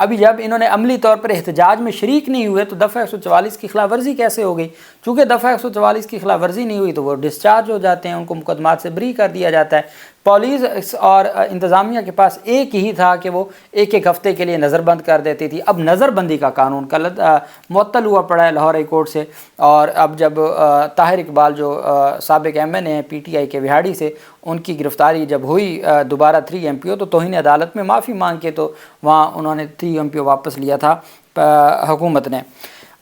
ابھی جب انہوں نے عملی طور پر احتجاج میں شریک نہیں ہوئے تو دفعہ 144 کی خلاف ورزی کیسے ہو گئی؟ چونکہ دفعہ 144 کی خلاف ورزی نہیں ہوئی تو وہ ڈسچارج ہو جاتے ہیں، ان کو مقدمات سے بری کر دیا جاتا ہے۔ پولیس اور انتظامیہ کے پاس ایک ہی تھا کہ وہ ایک ایک ہفتے کے لیے نظر بند کر دیتی تھی۔ اب نظر بندی کا قانون معطل ہوا پڑا ہے لاہور ہائی کورٹ سے، اور اب جب طاہر اقبال جو سابق ایم این اے ہیں پی ٹی آئی کے وہاڑی سے، ان کی گرفتاری جب ہوئی دوبارہ 3 MPO تو توہین عدالت میں معافی مانگ کے تو وہاں انہوں نے 3 MPO واپس لیا تھا حکومت نے۔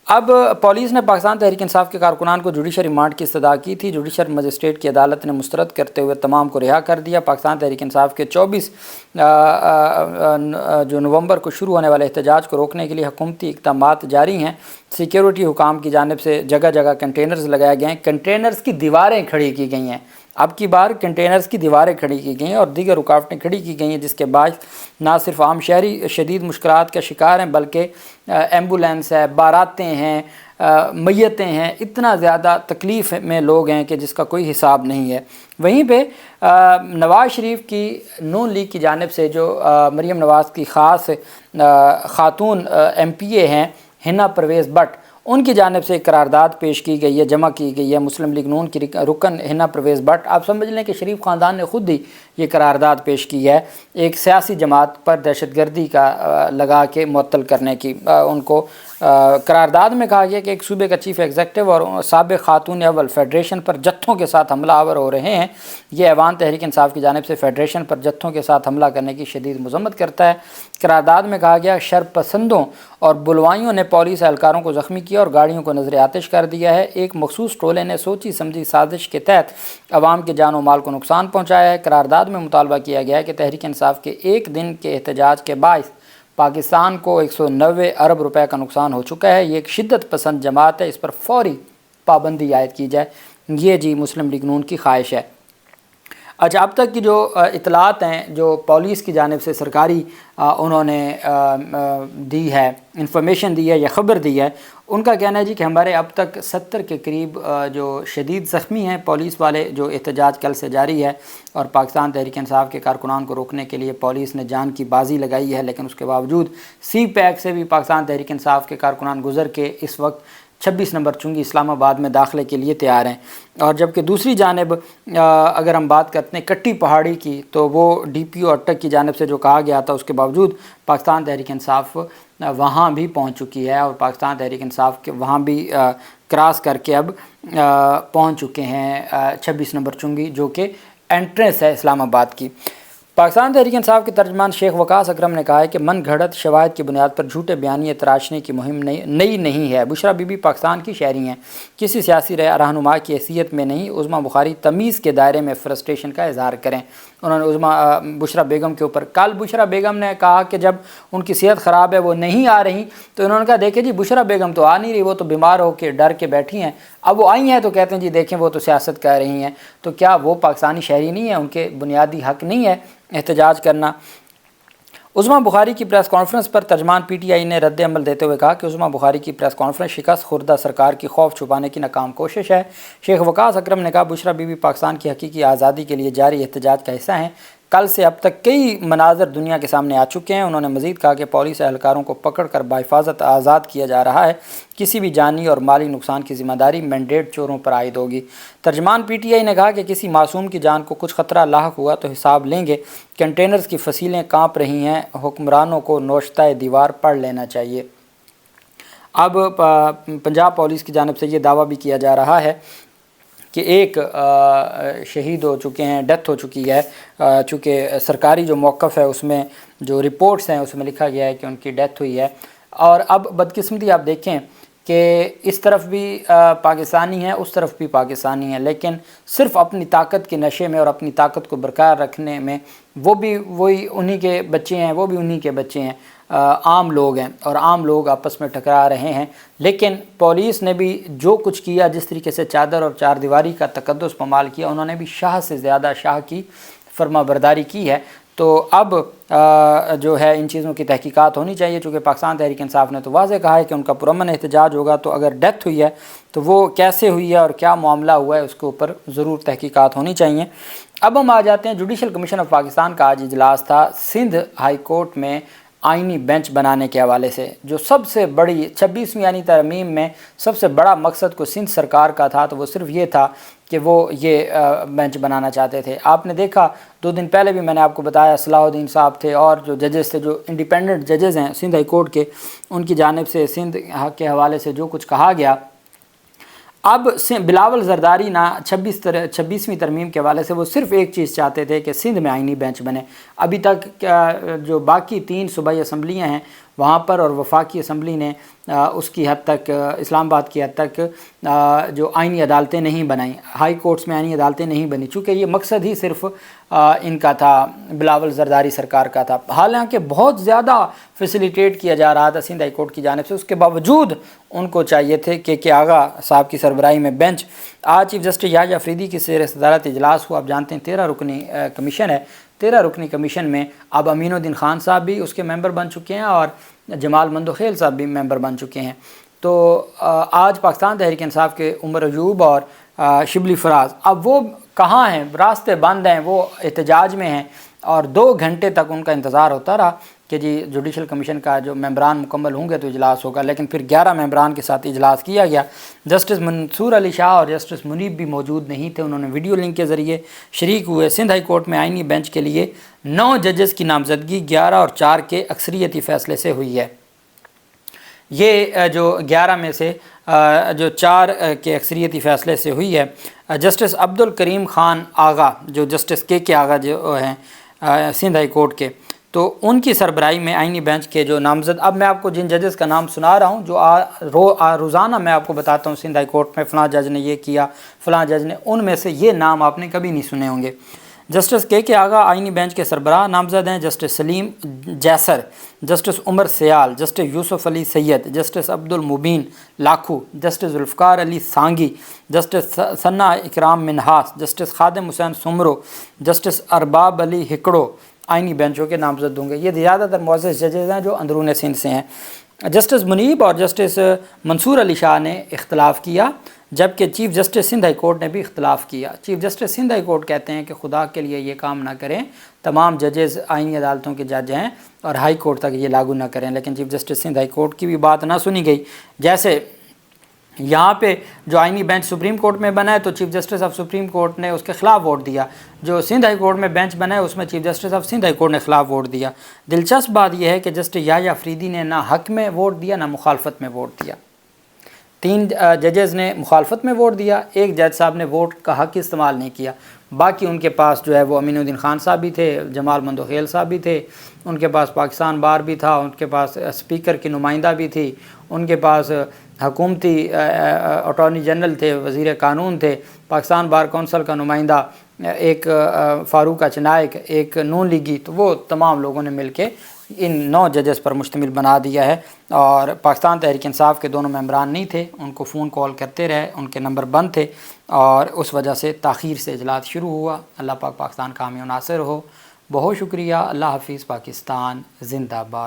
اب پولیس نے پاکستان تحریک انصاف کے کارکنان کو جوڈیشل ریمانڈ کی استدعا کی تھی، جوڈیشل مجسٹریٹ کی عدالت نے مسترد کرتے ہوئے تمام کو رہا کر دیا۔ پاکستان تحریک انصاف کے 24 جو نومبر کو شروع ہونے والے احتجاج کو روکنے کے لیے حکومتی اقدامات جاری ہیں۔ سیکیورٹی حکام کی جانب سے جگہ جگہ کنٹینرز لگائے گئے ہیں، کنٹینرز کی دیواریں کھڑی کی گئی ہیں، اب کی بار کنٹینرز کی دیواریں کھڑی کی گئی ہیں اور دیگر رکاوٹیں کھڑی کی گئی ہیں، جس کے باعث نہ صرف عام شہری شدید مشکلات کا شکار ہیں بلکہ ایمبولینس ہے، باراتیں ہیں، میتیں ہیں، اتنا زیادہ تکلیف میں لوگ ہیں کہ جس کا کوئی حساب نہیں ہے۔ وہیں پہ نواز شریف کی نون لیگ کی جانب سے جو مریم نواز کی خاص خاتون MPA ہیں حنا پرویز بٹ، ان کی جانب سے ایک قرارداد پیش کی گئی ہے، جمع کی گئی ہے مسلم لیگ نون کی رکن حنا پرویز بٹ۔ آپ سمجھ لیں کہ شریف خاندان نے خود ہی یہ قرارداد پیش کی ہے ایک سیاسی جماعت پر دہشت گردی کا لگا کے معطل کرنے کی۔ ان کو قرارداد میں کہا گیا کہ ایک صوبے کا چیف ایگزیکٹو اور سابق خاتون اول فیڈریشن پر جتھوں کے ساتھ حملہ آور ہو رہے ہیں۔ یہ ایوان تحریک انصاف کی جانب سے فیڈریشن پر جتھوں کے ساتھ حملہ کرنے کی شدید مذمت کرتا ہے۔ قرارداد میں کہا گیا شر پسندوں اور بلوائیوں نے پولیس اہلکاروں کو زخمی کیا اور گاڑیوں کو نظر آتش کر دیا ہے۔ ایک مخصوص ٹولے نے سوچی سمجھی سازش کے تحت عوام کے جان و مال کو نقصان پہنچایا ہے۔ قرارداد میں مطالبہ کیا گیا ہے کہ تحریک انصاف کے ایک دن کے احتجاج کے باعث پاکستان کو 190 ارب روپے کا نقصان ہو چکا ہے۔ یہ ایک شدت پسند جماعت ہے، اس پر فوری پابندی عائد کی جائے، یہ جی مسلم لیگ نون کی خواہش ہے۔ اچھا، اب تک کی جو اطلاعات ہیں جو پولیس کی جانب سے سرکاری انہوں نے دی ہے، انفارمیشن دی ہے یا خبر دی ہے، ان کا کہنا ہے جی کہ ہمارے اب تک 70 کے قریب جو شدید زخمی ہیں پولیس والے، جو احتجاج کل سے جاری ہے، اور پاکستان تحریک انصاف کے کارکنان کو روکنے کے لیے پولیس نے جان کی بازی لگائی ہے، لیکن اس کے باوجود سی پیک سے بھی پاکستان تحریک انصاف کے کارکنان گزر کے اس وقت 26 نمبر چنگی اسلام آباد میں داخلے کے لیے تیار ہیں۔ اور جبکہ دوسری جانب اگر ہم بات کرتے ہیں کٹی پہاڑی کی، تو وہ DPO اٹک کی جانب سے جو کہا گیا تھا، اس کے باوجود پاکستان تحریک انصاف وہاں بھی پہنچ چکی ہے، اور پاکستان تحریک انصاف کے وہاں بھی کراس کر کے اب پہنچ چکے ہیں 26 نمبر چنگی، جو کہ انٹرنس ہے اسلام آباد کی۔ پاکستان تحریک انصاف کے ترجمان شیخ وقاص اکرم نے کہا ہے کہ من گھڑت شواہد کی بنیاد پر جھوٹے بیانیے تراشنے کی مہم نئی نہیں ہے۔ بشرا بی بی پاکستان کی شہری ہیں، کسی سیاسی رہنما کی حیثیت میں نہیں۔ عظمیٰ بخاری تمیز کے دائرے میں فرسٹریشن کا اظہار کریں۔ انہوں نے بشرا بیگم کے اوپر کل بشرا بیگم نے کہا کہ جب ان کی صحت خراب ہے وہ نہیں آ رہی، تو انہوں نے کہا دیکھیں جی بشرا بیگم تو آ نہیں رہی، وہ تو بیمار ہو کے ڈر کے بیٹھی ہیں، اب وہ آئی ہیں تو کہتے ہیں جی دیکھیں وہ تو سیاست کر رہی ہیں، تو کیا وہ پاکستانی شہری نہیں ہیں؟ ان کے بنیادی حق نہیں ہے احتجاج کرنا؟ عظمیٰ بخاری کی پریس کانفرنس پر ترجمان PTI نے رد عمل دیتے ہوئے کہا کہ عظمیٰ بخاری کی پریس کانفرنس شکست خوردہ سرکار کی خوف چھپانے کی ناکام کوشش ہے۔ شیخ وقاص اکرم نے کہا بشرا بی بی پاکستان کی حقیقی آزادی کے لیے جاری احتجاج کا حصہ ہیں۔ کل سے اب تک کئی مناظر دنیا کے سامنے آ چکے ہیں۔ انہوں نے مزید کہا کہ پولیس اہلکاروں کو پکڑ کر بحفاظت آزاد کیا جا رہا ہے، کسی بھی جانی اور مالی نقصان کی ذمہ داری مینڈیٹ چوروں پر عائد ہوگی۔ ترجمان PTI نے کہا کہ کسی معصوم کی جان کو کچھ خطرہ لاحق ہوا تو حساب لیں گے۔ کنٹینرز کی فصیلیں کانپ رہی ہیں، حکمرانوں کو نوشتہ دیوار پڑھ لینا چاہیے۔ اب پنجاب پولیس کی جانب سے یہ دعویٰ بھی کیا جا رہا ہے کہ ایک شہید ہو چکے ہیں، ڈیتھ ہو چکی ہے، چونکہ سرکاری جو موقف ہے اس میں جو رپورٹس ہیں اس میں لکھا گیا ہے کہ ان کی ڈیتھ ہوئی ہے۔ اور اب بدقسمتی آپ دیکھیں کہ اس طرف بھی پاکستانی ہیں، اس طرف بھی پاکستانی ہیں، لیکن صرف اپنی طاقت کے نشے میں اور اپنی طاقت کو برقرار رکھنے میں وہ بھی وہی انہی کے بچے ہیں، وہ بھی انہی کے بچے ہیں، عام لوگ ہیں، اور عام لوگ آپس میں ٹکرا رہے ہیں۔ لیکن پولیس نے بھی جو کچھ کیا، جس طریقے سے چادر اور چار دیواری کا تقدس پامال کیا، انہوں نے بھی شاہ سے زیادہ شاہ کی فرما برداری کی ہے۔ تو اب جو ہے ان چیزوں کی تحقیقات ہونی چاہیے، چونکہ پاکستان تحریک انصاف نے تو واضح کہا ہے کہ ان کا پرامن احتجاج ہوگا، تو اگر ڈیتھ ہوئی ہے تو وہ کیسے ہوئی ہے اور کیا معاملہ ہوا ہے اس کے اوپر ضرور تحقیقات ہونی چاہیے۔ اب ہم آ جاتے ہیں جوڈیشل کمیشن آف پاکستان کا آج اجلاس تھا۔ سندھ ہائی کورٹ میں آئینی بینچ بنانے کے حوالے سے، جو سب سے بڑی 26ویں آئینی ترمیم میں سب سے بڑا مقصد کو سندھ سرکار کا تھا، تو وہ صرف یہ تھا کہ وہ یہ بینچ بنانا چاہتے تھے۔ آپ نے دیکھا 2 دن پہلے بھی میں نے آپ کو بتایا، صلاح الدین صاحب تھے اور جو ججز تھے، جو انڈیپینڈنٹ ججز ہیں سندھ ہائی کورٹ کے، ان کی جانب سے سندھ کے حوالے سے جو کچھ کہا گیا، اب بلاول زرداری نا 26ویں ترمیم کے حوالے سے وہ صرف ایک چیز چاہتے تھے کہ سندھ میں آئینی بینچ بنے۔ ابھی تک جو باقی 3 صوبائی اسمبلیاں ہیں وہاں پر اور وفاقی اسمبلی نے اس کی حد تک، اسلام آباد کی حد تک جو آئینی عدالتیں نہیں بنائیں، ہائی کورٹس میں آئینی عدالتیں نہیں بنی، چونکہ یہ مقصد ہی صرف ان کا تھا، بلاول زرداری سرکار کا تھا۔ حالانکہ بہت زیادہ فیسیلیٹیٹ کیا جا رہا تھا سندھ ہائی کورٹ کی جانب سے، اس کے باوجود ان کو چاہیے تھے کہ آغا صاحب کی سربراہی میں بینچ۔ آج چیف جسٹس یحییٰ افریدی کی زیر صدارت اجلاس ہوا، آپ جانتے ہیں 13 رکنی کمیشن ہے، 13 رکنی کمیشن میں اب امین الدین خان صاحب بھی اس کے ممبر بن چکے ہیں اور جمال مندوخیل صاحب بھی ممبر بن چکے ہیں۔ تو آج پاکستان تحریک انصاف کے عمر ایوب اور شبلی فراز، اب وہ کہاں ہیں؟ راستے بند ہیں، وہ احتجاج میں ہیں، اور 2 گھنٹے تک ان کا انتظار ہوتا رہا کہ جی جوڈیشل کمیشن کا جو ممبران مکمل ہوں گے تو اجلاس ہوگا، لیکن پھر 11 ممبران کے ساتھ اجلاس کیا گیا۔ جسٹس منصور علی شاہ اور جسٹس منیب بھی موجود نہیں تھے، انہوں نے ویڈیو لنک کے ذریعے شریک ہوئے۔ سندھ ہائی کورٹ میں آئینی بینچ کے لیے 9 ججز کی نامزدگی 11 اور 4 کے اکثریتی فیصلے سے ہوئی ہے۔ یہ جو 11 میں سے جو 4 کے اکثریتی فیصلے سے ہوئی ہے، جسٹس عبدالکریم خان آغا، جو جسٹس کے آغا جو ہیں سندھ ہائی کورٹ کے، تو ان کی سربراہی میں آئینی بینچ کے جو نامزد، اب میں آپ کو جن ججز کا نام سنا رہا ہوں، جو روزانہ میں آپ کو بتاتا ہوں سندھ ہائی کورٹ میں فلاں جج نے یہ کیا، فلاں جج نے، ان میں سے یہ نام آپ نے کبھی نہیں سنے ہوں گے۔ جسٹس کے آغا آئینی بینچ کے سربراہ نامزد ہیں، جسٹس سلیم جیسر، جسٹس عمر سیال، جسٹس یوسف علی سید، جسٹس عبدالمبین لاکھو، جسٹس ذوالفقار علی سانگی، جسٹس ثنا اکرام منہاس، جسٹس خادم حسین سمرو، جسٹس ارباب علی ہکڑو آئینی بینچوں کے نامزد ہوں گے۔ یہ زیادہ تر معزز ججز ہیں جو اندرون سندھ سے ہیں۔ جسٹس منیب اور جسٹس منصور علی شاہ نے اختلاف کیا، جبکہ chief justice Sindh high court نے بھی اختلاف کیا۔ Chief justice Sindh high court کہتے ہیں کہ خدا کے لیے یہ کام نہ کریں، تمام ججز آئینی عدالتوں کے جج ہیں اور ہائی کورٹ تک یہ لاگو نہ کریں، لیکن chief justice Sindh high court کی بھی بات نہ سنی گئی۔ جیسے یہاں پہ جو آئینی بینچ سپریم کورٹ میں بنا ہے تو chief justice of supreme court نے اس کے خلاف ووٹ دیا، جو سندھ ہائی کورٹ میں بینچ بنا ہے اس میں chief justice of Sindh high court نے خلاف ووٹ دیا۔ دلچسپ بات یہ ہے کہ جسٹس یحییٰ افریدی نے نہ حق میں ووٹ دیا نہ مخالفت میں ووٹ دیا۔ 3 ججز نے مخالفت میں ووٹ دیا، 1 جج صاحب نے ووٹ کا حق استعمال نہیں کیا، باقی ان کے پاس جو ہے وہ امین الدین خان صاحب بھی تھے، جمال مندوخیل صاحب بھی تھے، ان کے پاس پاکستان بار بھی تھا، ان کے پاس اسپیکر کی نمائندہ بھی تھی، ان کے پاس حکومتی اٹارنی جنرل تھے، وزیر قانون تھے، پاکستان بار کونسل کا نمائندہ، ایک فاروق اچنائک، ایک نون لیگی، تو وہ تمام لوگوں نے مل کے ان 9 ججز پر مشتمل بنا دیا ہے۔ اور پاکستان تحریک انصاف کے دونوں ممبران نہیں تھے، ان کو فون کال کرتے رہے، ان کے نمبر بند تھے اور اس وجہ سے تاخیر سے اجلاس شروع ہوا۔ اللہ پاک پاکستان کا حامی و ناصر ہو۔ بہت شکریہ۔ اللہ حافظ۔ پاکستان زندہ باد۔